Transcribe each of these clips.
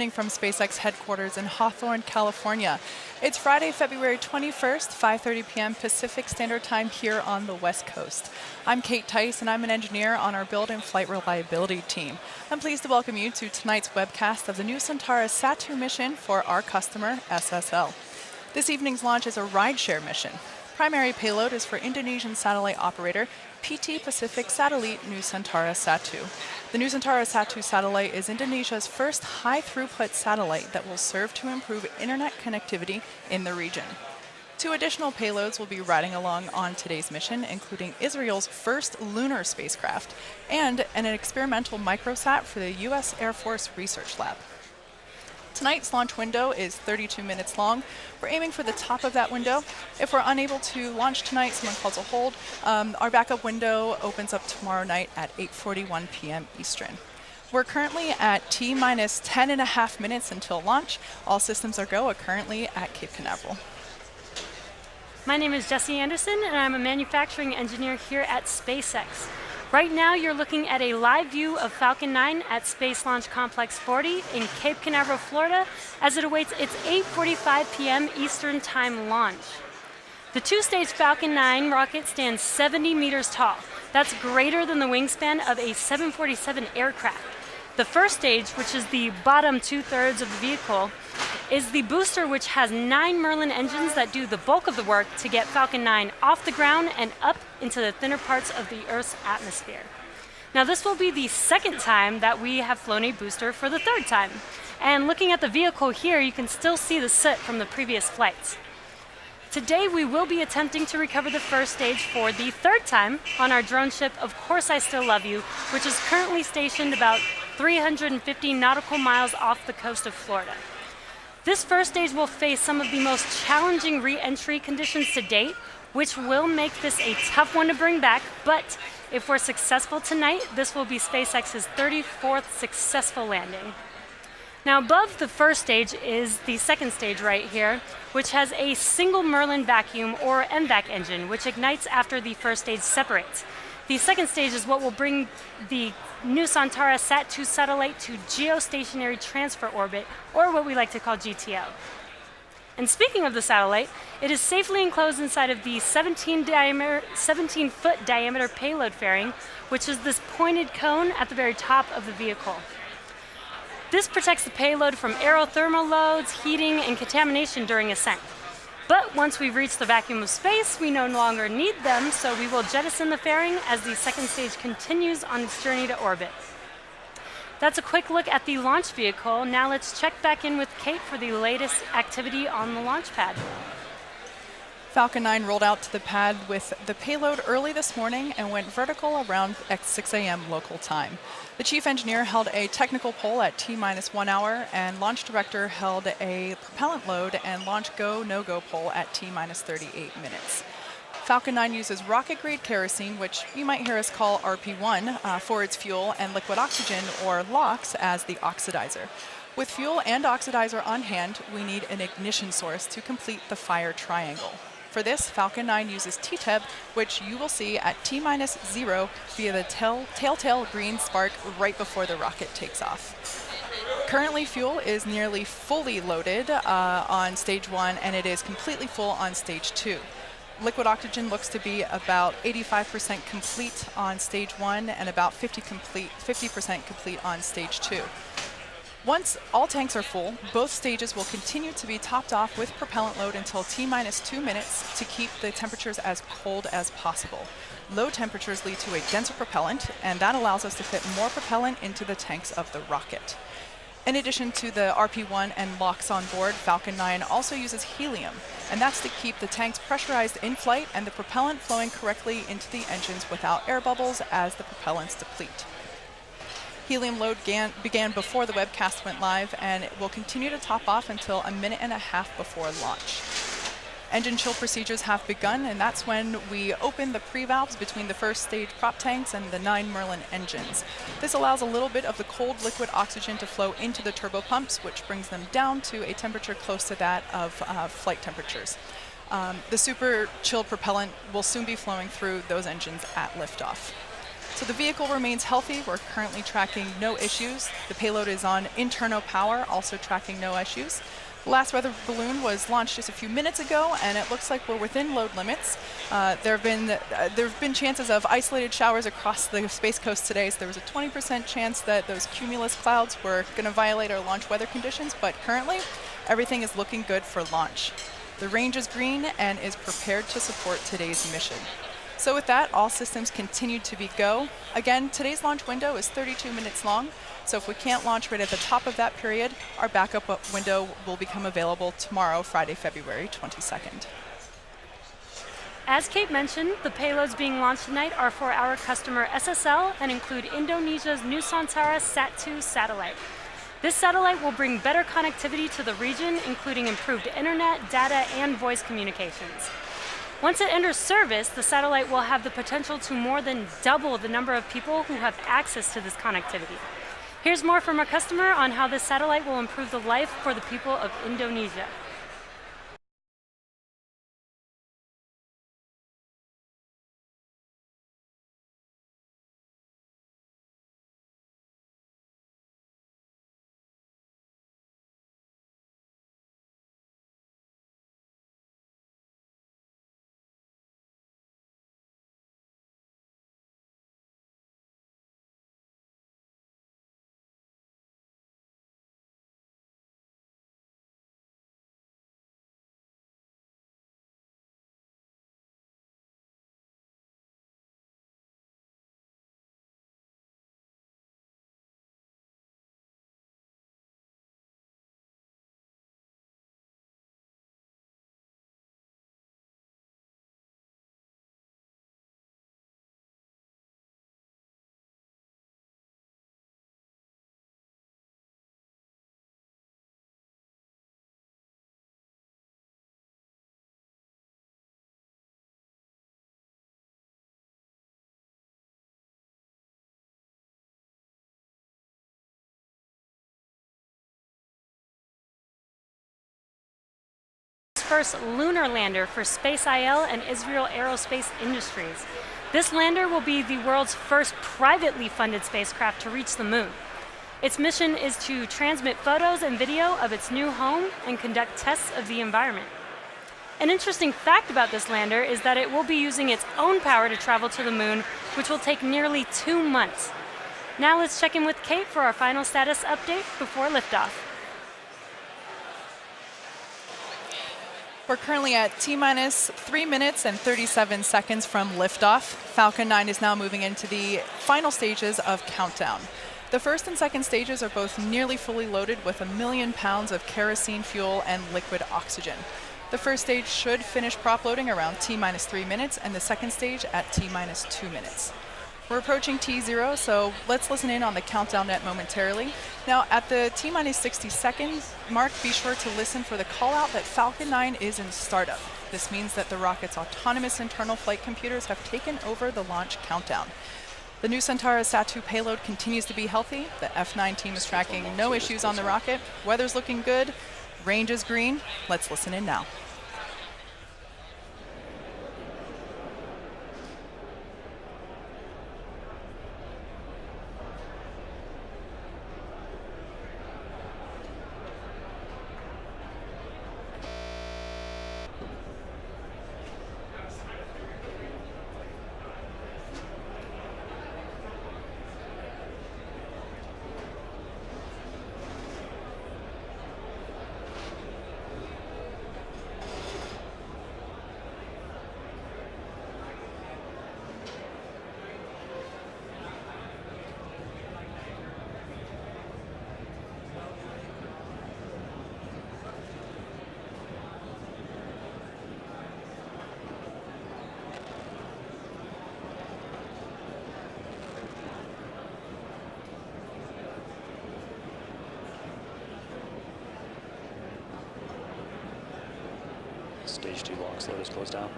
evening from SpaceX headquarters in Hawthorne, California. It's Friday, February 21st, 5:30 p.m. Pacific Standard Time here on the West Coast. I'm Kate Tice, and I'm an engineer on our build and flight reliability team. I'm pleased to welcome you to tonight's webcast of the Nusantara Satu mission for our customer, SSL. This evening's launch is a rideshare mission. Primary payload is for Indonesian satellite operator PT Pacific Satellite Nusantara Satu. The Nusantara Satu satellite is Indonesia's first high-throughput satellite that will serve to improve internet connectivity in the region. 2 additional payloads will be riding along on today's mission, including Israel's first lunar spacecraft and an experimental microsat for the U.S. Air Force Research Lab. Tonight's launch window is 32 minutes long. We're aiming for the top of that window. If we're unable to launch tonight, someone calls a hold, our backup window opens up tomorrow night at 8:41 p.m. Eastern. We're currently at T-minus 10.5 minutes until launch. All systems are go currently at Cape Canaveral. My name is Jessie Anderson, and I'm a manufacturing engineer here at SpaceX. Right now, you're looking at a live view of Falcon 9 at Space Launch Complex 40 in Cape Canaveral, Florida, as it awaits its 8:45 p.m. Eastern Time launch. The 2-stage Falcon 9 rocket stands 70 meters tall. That's greater than the wingspan of a 747 aircraft. The first stage, which is the bottom 2/3 of the vehicle, is the booster, which has 9 Merlin engines that do the bulk of the work to get Falcon 9 off the ground and up into the thinner parts of the Earth's atmosphere. Now, this will be the second time that we have flown a booster for the third time. And looking at the vehicle here, you can still see the soot from the previous flights. Today, we will be attempting to recover the first stage for the third time on our drone ship, Of Course I Still Love You, which is currently stationed about 350 nautical miles off the coast of Florida. This first stage will face some of the most challenging re-entry conditions to date, which will make this a tough one to bring back, but if we're successful tonight, this will be SpaceX's 34th successful landing. Now, above the first stage is the second stage right here, which has a single Merlin vacuum or MVAC engine, which ignites after the first stage separates. The second stage is what will bring the Nusantara Satu satellite to geostationary transfer orbit, or what we like to call GTO. And speaking of the satellite, it is safely enclosed inside of the 17-foot diameter payload fairing, which is this pointed cone at the very top of the vehicle. This protects the payload from aerothermal loads, heating, and contamination during ascent. But once we've reached the vacuum of space, we no longer need them, so we will jettison the fairing as the second stage continues on its journey to orbit. That's a quick look at the launch vehicle. Now let's check back in with Kate for the latest activity on the launch pad. Falcon 9 rolled out to the pad with the payload early this morning and went vertical around 6 a.m. local time. The chief engineer held a technical poll at T-minus 1 hour, and launch director held a propellant load and launch go, no-go poll at T-minus 38 minutes. Falcon 9 uses rocket-grade kerosene, which you might hear us call RP1, for its fuel, and liquid oxygen, or LOX, as the oxidizer. With fuel and oxidizer on hand, we need an ignition source to complete the fire triangle. For this, Falcon 9 uses TTEB, which you will see at T-minus 0 via the telltale green spark right before the rocket takes off. Currently, fuel is nearly fully loaded on stage 1, and it is completely full on stage 2. Liquid oxygen looks to be about 85% complete on stage 1 and about 50% complete on stage 2. Once all tanks are full, both stages will continue to be topped off with propellant load until T-minus 2 minutes to keep the temperatures as cold as possible. Low temperatures lead to a denser propellant, and that allows us to fit more propellant into the tanks of the rocket. In addition to the RP1 and LOX on board, Falcon 9 also uses helium, and that's to keep the tanks pressurized in flight and the propellant flowing correctly into the engines without air bubbles as the propellants deplete. Helium load began before the webcast went live, and it will continue to top off until 1.5 minutes before launch. Engine chill procedures have begun, and that's when we open the pre-valves between the first stage prop tanks and the 9 Merlin engines. This allows a little bit of the cold liquid oxygen to flow into the turbopumps, which brings them down to a temperature close to that of flight temperatures. The super chilled propellant will soon be flowing through those engines at liftoff. So the vehicle remains healthy. We're currently tracking no issues. The payload is on internal power, also tracking no issues. The last weather balloon was launched just a few minutes ago, and it looks like we're within load limits. There have been chances of isolated showers across the Space Coast today, so there was a 20% chance that those cumulus clouds were going to violate our launch weather conditions, but currently everything is looking good for launch. The range is green and is prepared to support today's mission. So with that, all systems continue to be go. Again, today's launch window is 32 minutes long, so if we can't launch right at the top of that period, our backup window will become available tomorrow, Friday, February 22nd. As Kate mentioned, the payloads being launched tonight are for our customer SSL and include Indonesia's Nusantara Satu satellite. This satellite will bring better connectivity to the region, including improved internet, data, and voice communications. Once it enters service, the satellite will have the potential to more than double the number of people who have access to this connectivity. Here's more from our customer on how this satellite will improve the life for the people of Indonesia. First lunar lander for Space IL and Israel Aerospace Industries. This lander will be the world's first privately funded spacecraft to reach the moon. Its mission is to transmit photos and video of its new home and conduct tests of the environment. An interesting fact about this lander is that it will be using its own power to travel to the moon, which will take nearly 2 months. Now let's check in with Kate for our final status update before liftoff. We're currently at T-minus 3 minutes and 37 seconds from liftoff. Falcon 9 is now moving into the final stages of countdown. The first and second stages are both nearly fully loaded with 1 million pounds of kerosene fuel and liquid oxygen. The first stage should finish prop loading around T-minus 3 minutes and the second stage at T-minus 2 minutes. We're approaching T0, so let's listen in on the countdown net momentarily. Now, at the T-minus 60 seconds mark, be sure to listen for the call out that Falcon 9 is in startup. This means that the rocket's autonomous internal flight computers have taken over the launch countdown. The Nusantara Satu payload continues to be healthy. The F9 team is tracking no issues on the rocket. Weather's looking good. Range is green. Let's listen in now. Stage 2 launch load is closed down.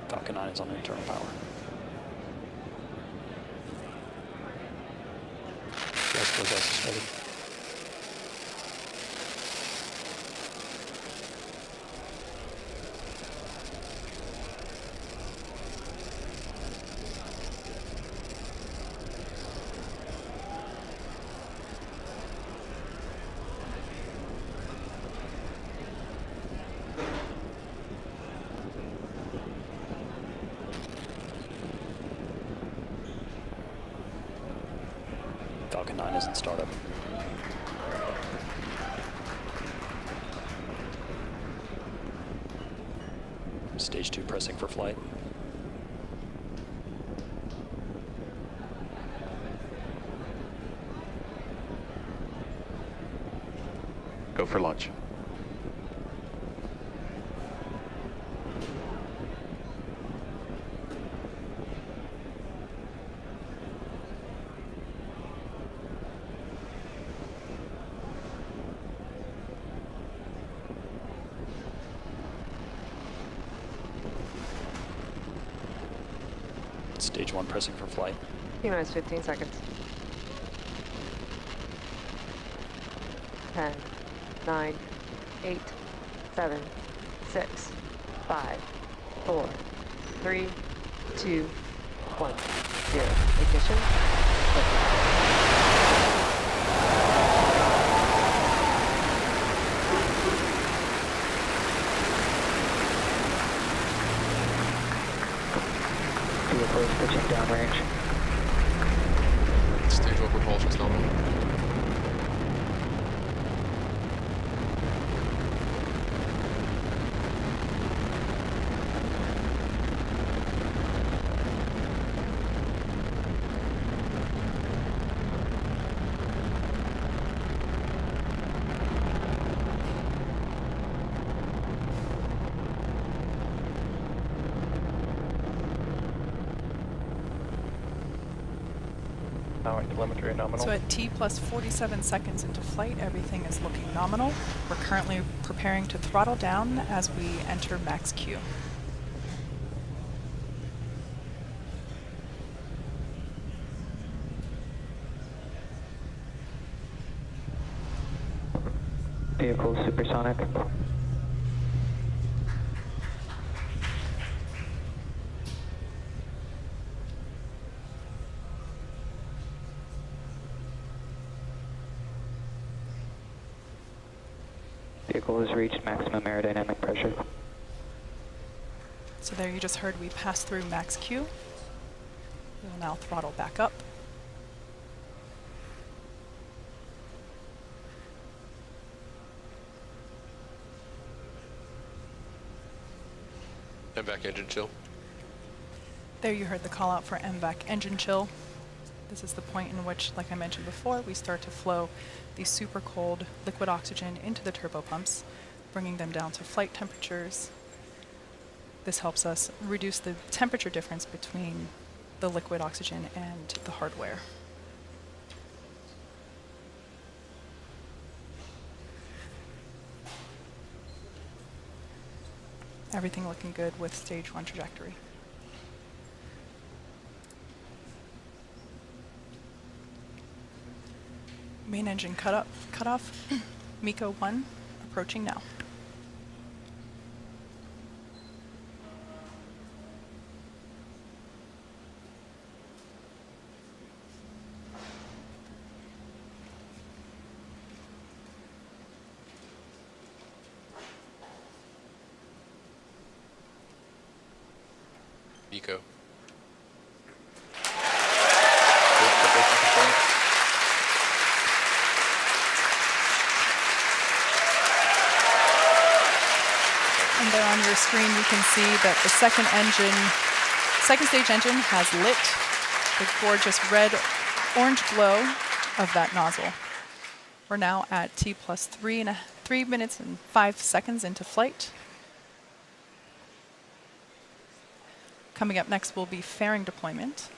Falcon 9 9 is on internal power. Gas is ready. Falcon 9 is in startup. Stage 2 pressing for flight. Go for launch. Stage 1 pressing for flight. T-minus 15 seconds. 10, 9, 8, 7, 6, 5, 4, 3, 2, 1, 0. Ignition. Vehicles pitching downrange. Stage 1 propulsion's nominal. Allowing telemetry nominal. So at T plus 47 seconds into flight, everything is looking nominal. We're currently preparing to throttle down as we enter max Q. Vehicle supersonic. Vehicle has reached maximum aerodynamic pressure. So there you just heard we passed through max Q. We will now throttle back up. MVAC engine chill. There you heard the call out for MVAC engine chill. This is the point in which, like I mentioned before, we start to flow the super cold liquid oxygen into the turbopumps, bringing them down to flight temperatures. This helps us reduce the temperature difference between the liquid oxygen and the hardware. Everything looking good with stage 1 trajectory. Main engine cutoff. MECO 1 approaching now. MECO. And there on your screen you can see that the second stage engine has lit the gorgeous red orange glow of that nozzle. We're now at T plus 3 minutes and 5 seconds into flight. Coming up next will be fairing deployment.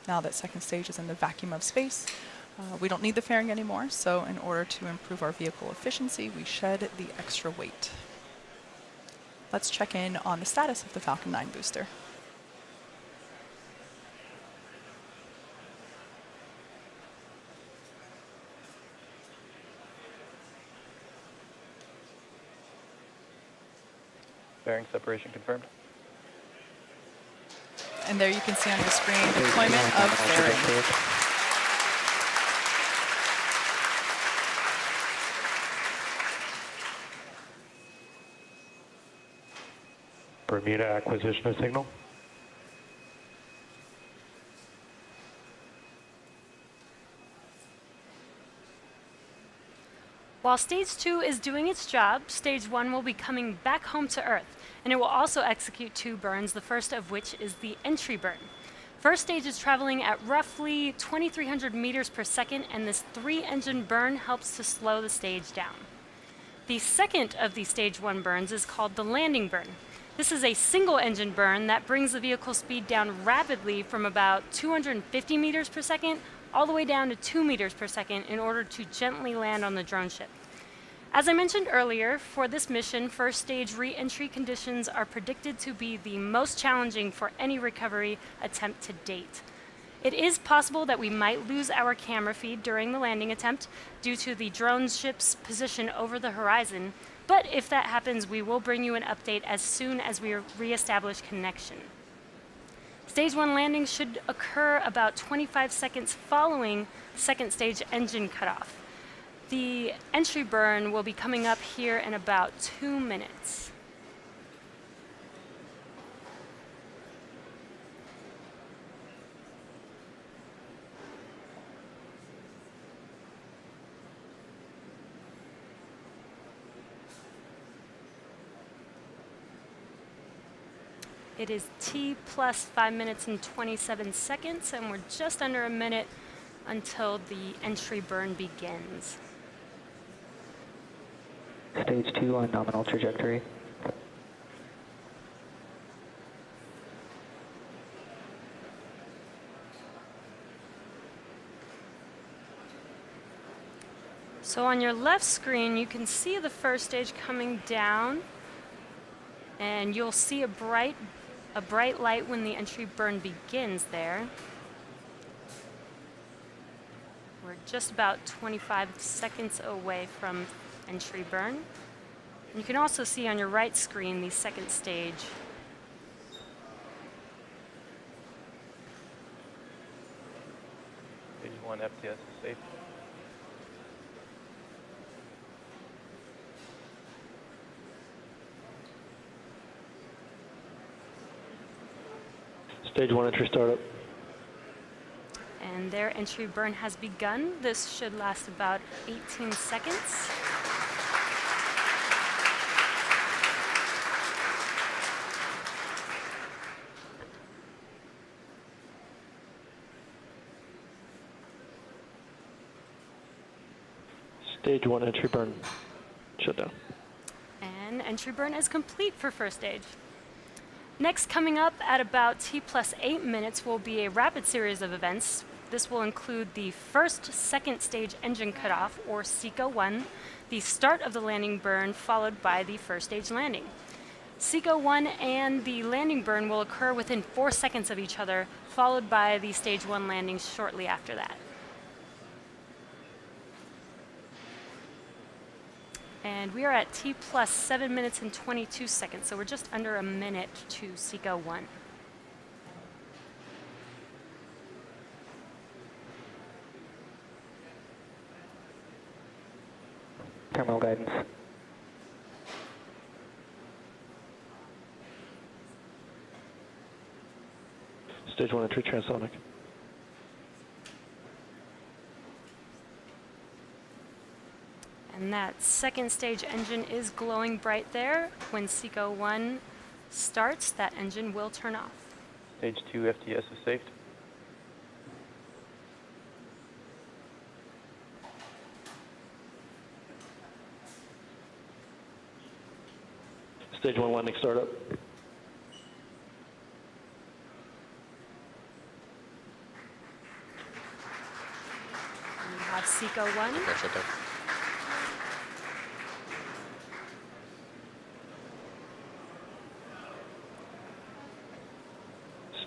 Now that second stage is in the vacuum of space, we don't need the fairing anymore, so in order to improve our vehicle efficiency, we shed the extra weight. Let's check in on the status of the Falcon 9 booster. Bearing separation confirmed. And there you can see on your screen Stage deployment 2 on of nominal fairing. trajectory. Bermuda acquisition of signal. While Stage 2 is doing its job, Stage 1 will be coming back home to Earth, and it will also execute 2 burns, the first of which is the entry burn. First stage is traveling at roughly 2,300 meters per second, and this 3-engine burn helps to slow the stage down. The second of the Stage 1 burns is called the landing burn. This is a single-engine burn that brings the vehicle speed down rapidly from about 250 meters per second all the way down to 2 meters per second in order to gently land on the drone ship. As I mentioned earlier, for this mission, first stage re-entry conditions are predicted to be the most challenging for any recovery attempt to date. It is possible that we might lose our camera feed during the landing attempt due to the drone ship's position over the horizon, but if that happens, we will bring you an update as soon as we re-establish connection. Stage 1 landing should occur about 25 seconds following second stage engine cutoff. The entry burn will be coming up here in about 2 minutes. It is T plus 5 minutes and 27 seconds, and we're just under a minute until the entry burn begins. Stage 2 on nominal trajectory. So on your left screen, you can see the first stage coming down, and you'll see a bright light when the entry burn begins there. We're just about 25 seconds away from entry burn. And you can also see on your right screen the second stage. Stage 1 FTS is safe. Stage 1 entry startup. And their entry burn has begun. This should last about 18 seconds. Stage 1 entry burn. Shut down. And entry burn is complete for first stage. Next, coming up at about T plus 8 minutes will be a rapid series of events. This will include the first second stage engine cutoff, or SECO-1, the start of the landing burn, followed by the first stage landing. SECO-1 and the landing burn will occur within 4 seconds of each other, followed by the stage 1 landing shortly after that. And we are at T plus 7 minutes and 22 seconds, so we're just under a minute to SECO-1. Terminal guidance. Stage 1 entry transonic. And that second stage engine is glowing bright there. When SECO-1 starts, that engine will turn off. Stage 2 FTS is safe. Stage 1 landing startup. We have SECO-1. Okay, shut down.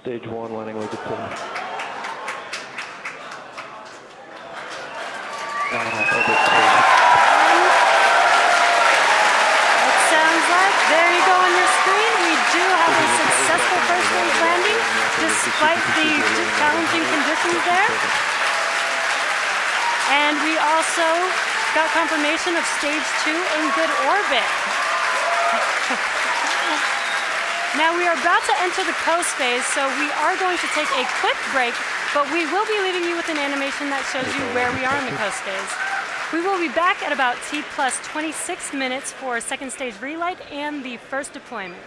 Stage 1 landing was deployed. Nominal orbit. It sounds like, there you go on your screen. despite the challenging conditions there. And we also got confirmation of stage 2 in good orbit. Now we are about to enter the coast phase, so we are going to take a quick break, but we will be leaving you with an animation that shows you where we are in the coast phase. We will be back at about T plus 26 minutes for second stage relight and the first deployment.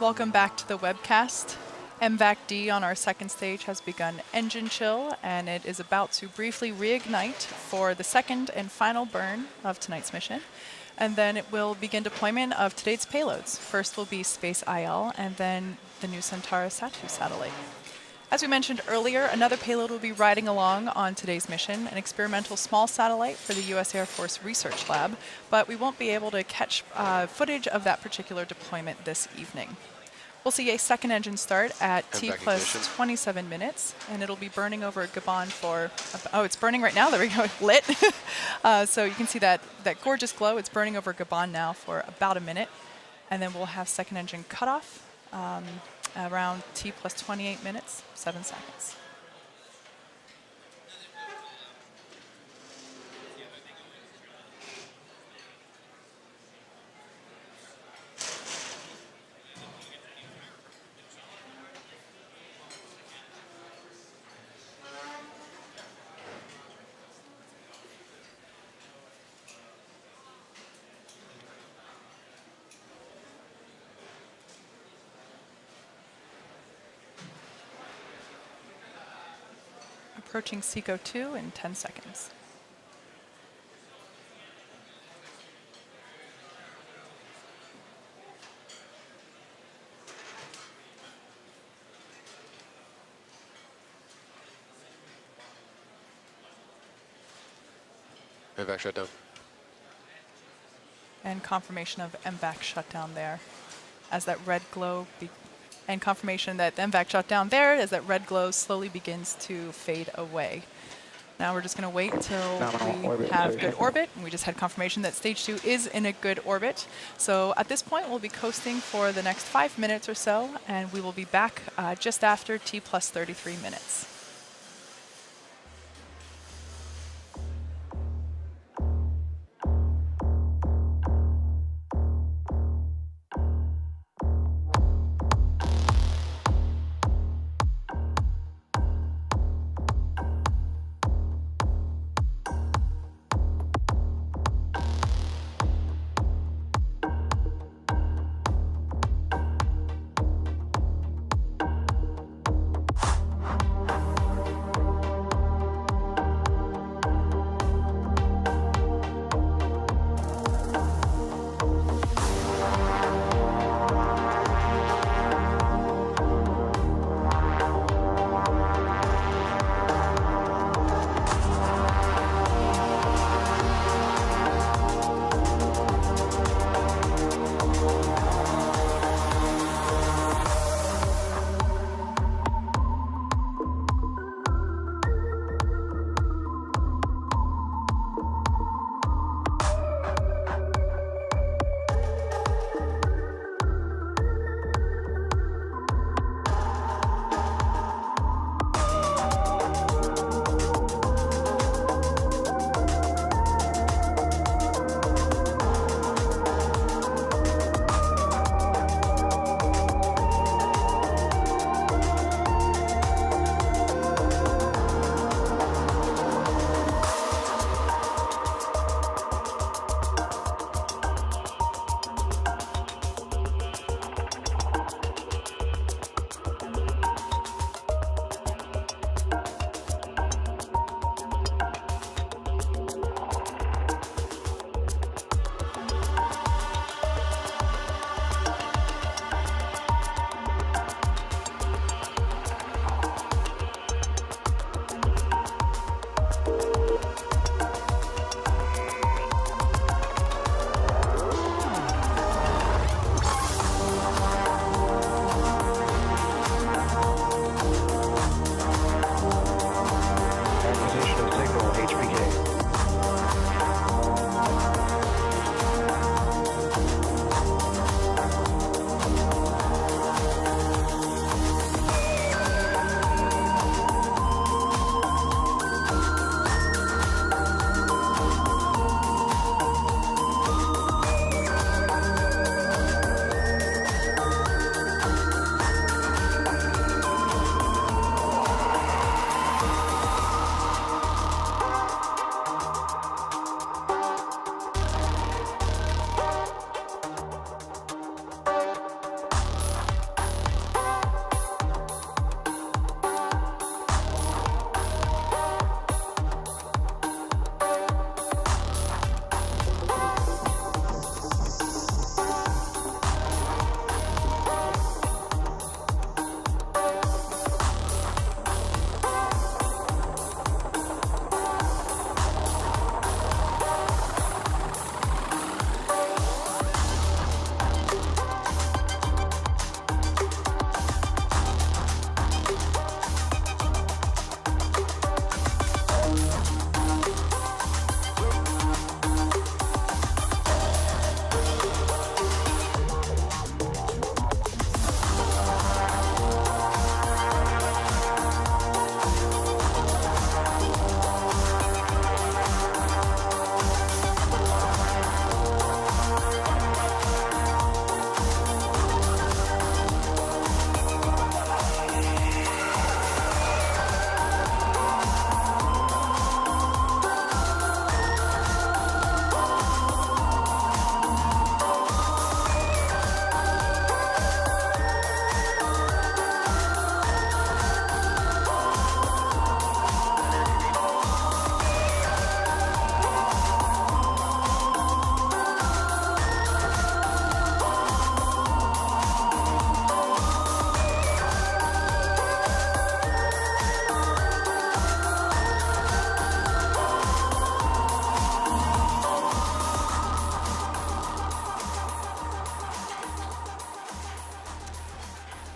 Welcome back to the webcast. MVAC-D on our second stage has begun engine chill, and it is about to briefly reignite for the second and final burn of tonight's mission. And then it will begin deployment of today's payloads. First will be Space IL, and then the Nusantara Satu satellite. As we mentioned earlier, another payload will be riding along on today's mission, an experimental small satellite for the U.S. Air Force Research Lab, but we won't be able to catch footage of that particular deployment this evening. We'll see a second engine start at T back plus ignition. 27 minutes, and it'll be burning over Gabon for, oh, it's burning right now, there we go, lit. So you can see that gorgeous glow. It's burning over Gabon now for about a minute, and then we'll have second engine cutoff around T plus 28 minutes, 7 seconds. Approaching SECO 2 in 10 seconds. MVAC shutdown. And confirmation of MVAC shutdown there as that red glow and confirmation that the MVAC shutdown there as that red glow slowly begins to fade away. Now we're just going to wait till Nominal we orbit have insertion. good orbit, and we just had confirmation that stage 2 is in a good orbit. So at this point, we'll be coasting for the next 5 minutes or so, and we will be back just after T plus 33 minutes.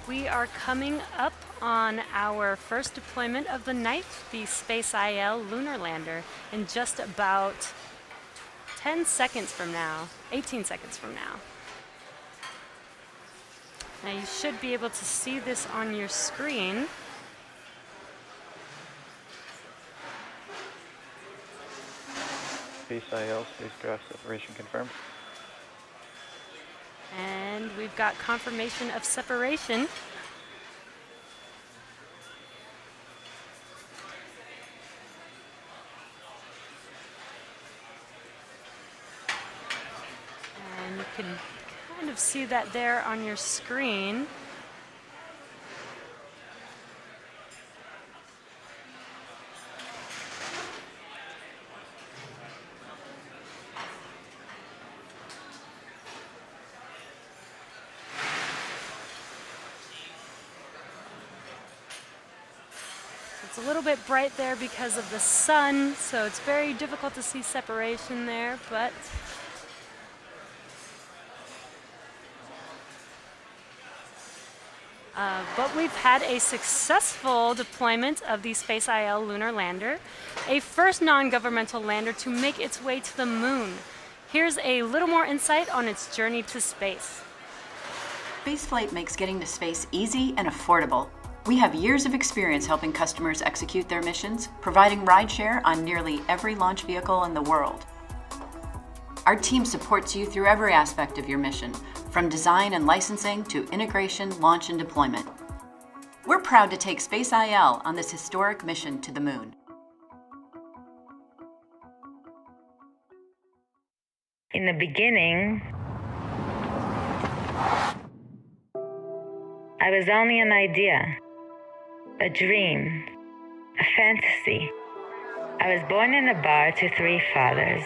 We are coming up on our first deployment of the night, the Space IL lunar lander, in just about 10 seconds from now, 18 seconds from now. Now you should be able to see this on your screen. Space IL, spacecraft separation confirmed. And we've got confirmation of separation. And you can kind of see that there on your screen. It's a little bit bright there because of the sun, so it's very difficult to see separation there, but we've had a successful deployment of the Space IL lunar lander, a first non-governmental lander to make its way to the moon. Here's a little more insight on its journey to space. Spaceflight makes getting to space easy and affordable. We have years of experience helping customers execute their missions, providing rideshare on nearly every launch vehicle in the world. Our team supports you through every aspect of your mission, from design and licensing to integration, launch, and deployment. We're proud to take Space IL on this historic mission to the moon. In the beginning, I was only an idea, a dream, a fantasy. I was born in a bar to 3 fathers.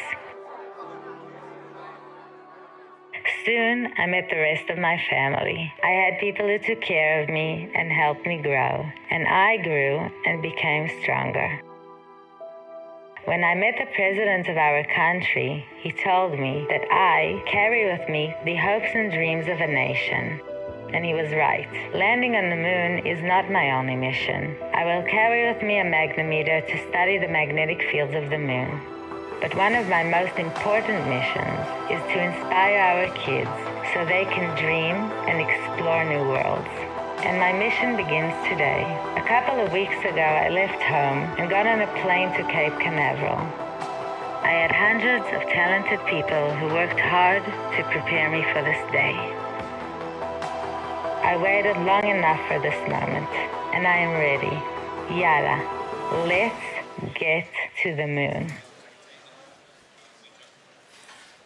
Soon, I met the rest of my family. I had people who took care of me and helped me grow, and I grew and became stronger. When I met the president of our country, he told me that I carry with me the hopes and dreams of a nation. And he was right. Landing on the moon is not my only mission. I will carry with me a magnetometer to study the magnetic fields of the moon. But one of my most important missions is to inspire our kids so they can dream and explore new worlds. And my mission begins today. A couple of weeks ago, I left home and got on a plane to Cape Canaveral. I had hundreds of talented people who worked hard to prepare me for this day. I waited long enough for this moment, and I am ready. Yalla, let's get to the moon.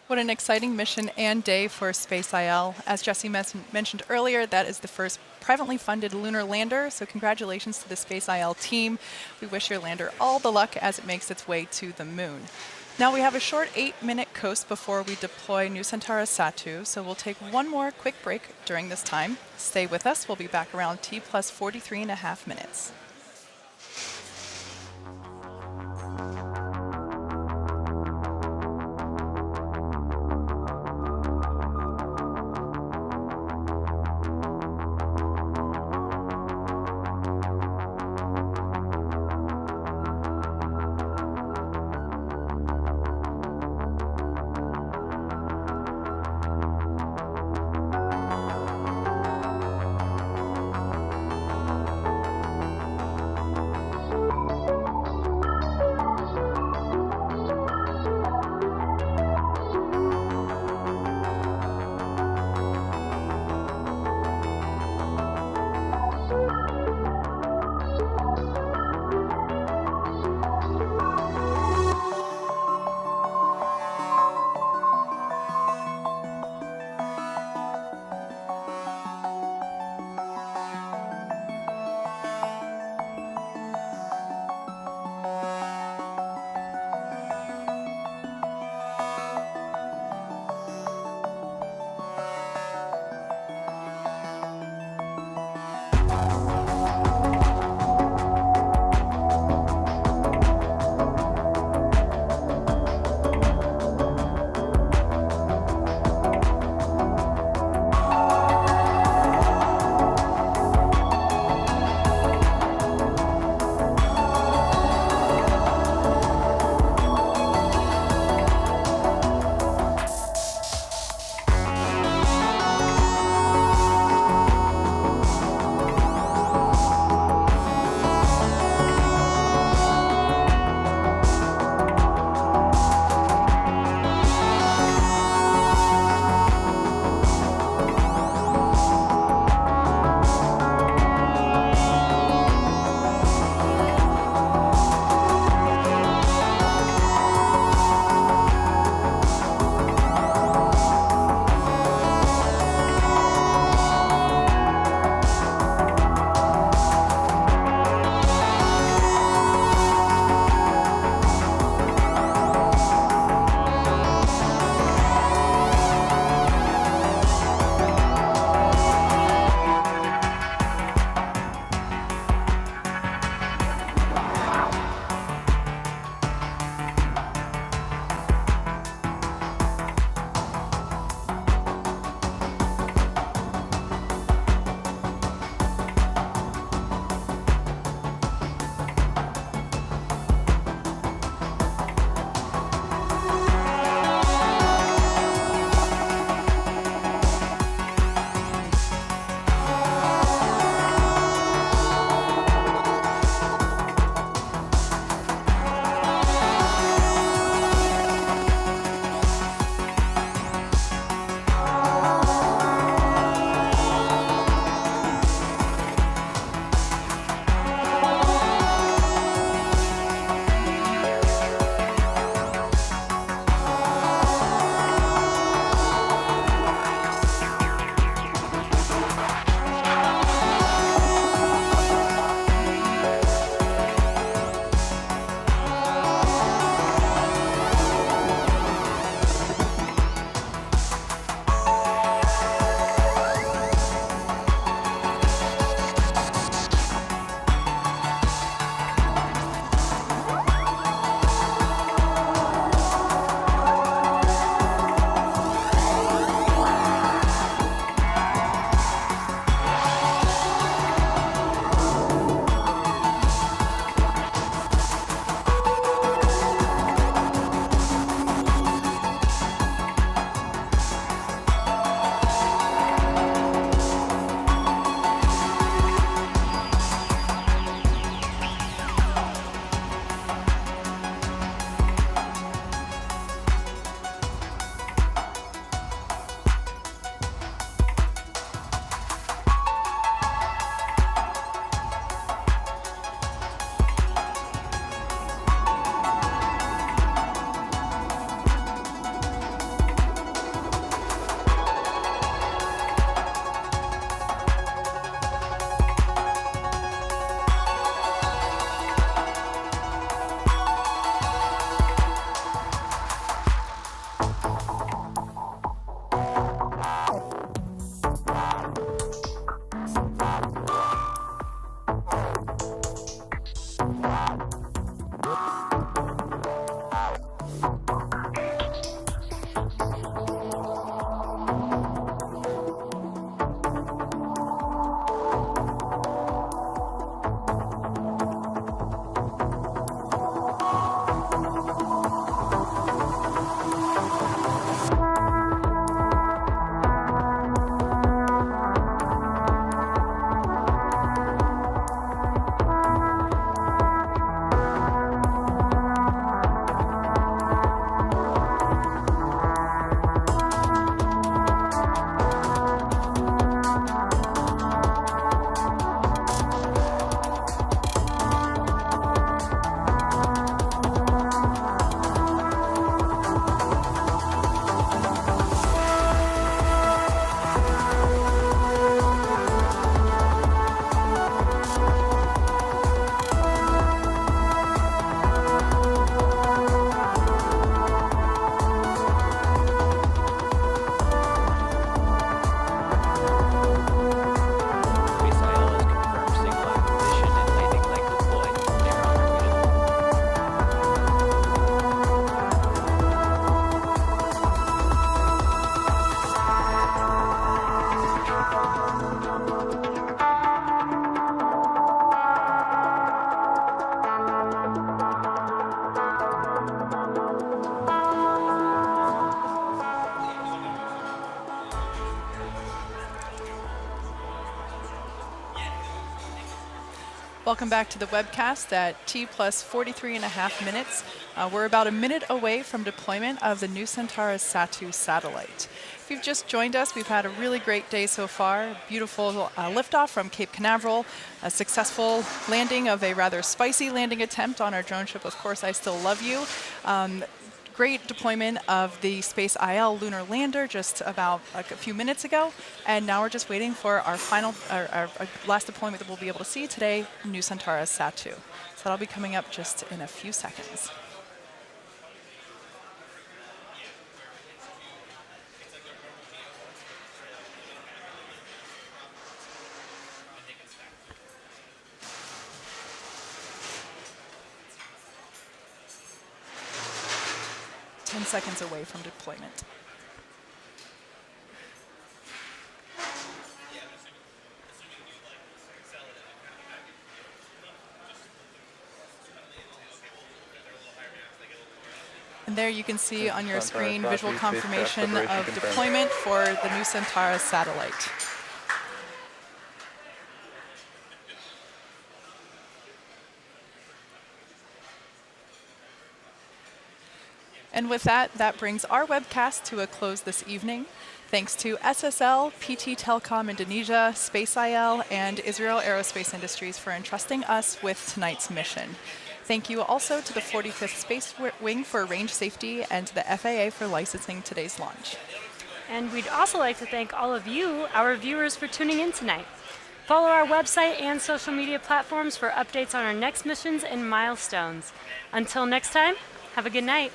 What an exciting mission and day for Space IL. As Jesse mentioned earlier, that is the first privately funded lunar lander, so congratulations to the Space IL team. We wish your lander all the luck as it makes its way to the moon. Now we have a short 8-minute coast before we deploy Nusantara Satu, so we'll take one more quick break during this time. Stay with us, we'll be back around T plus 43.5 minutes. Welcome back to the webcast at T plus 43.5 minutes. We're about a minute away from deployment of the Nusantara Satu satellite. If you've just joined us, we've had a really great day so far. Beautiful liftoff from Cape Canaveral, a successful landing of a rather spicy landing attempt on our drone ship, Of Course I Still Love You. Great deployment of the Space IL lunar lander just about a few minutes ago, and now we're just waiting for our final, our last deployment that we'll be able to see today, Nusantara Satu. So that'll be coming up just in a few seconds. Seconds away from deployment. And there you can see on your screen visual confirmation of deployment for the Nusantara satellite. And with that, that brings our webcast to a close this evening. Thanks to SSL, PT Telkom Indonesia, Space IL, and Israel Aerospace Industries for entrusting us with tonight's mission. Thank you also to the 45th Space Wing for range safety and to the FAA for licensing today's launch. And we'd also like to thank all of you, our viewers, for tuning in tonight. Follow our website and social media platforms for updates on our next missions and milestones. Until next time, have a good night.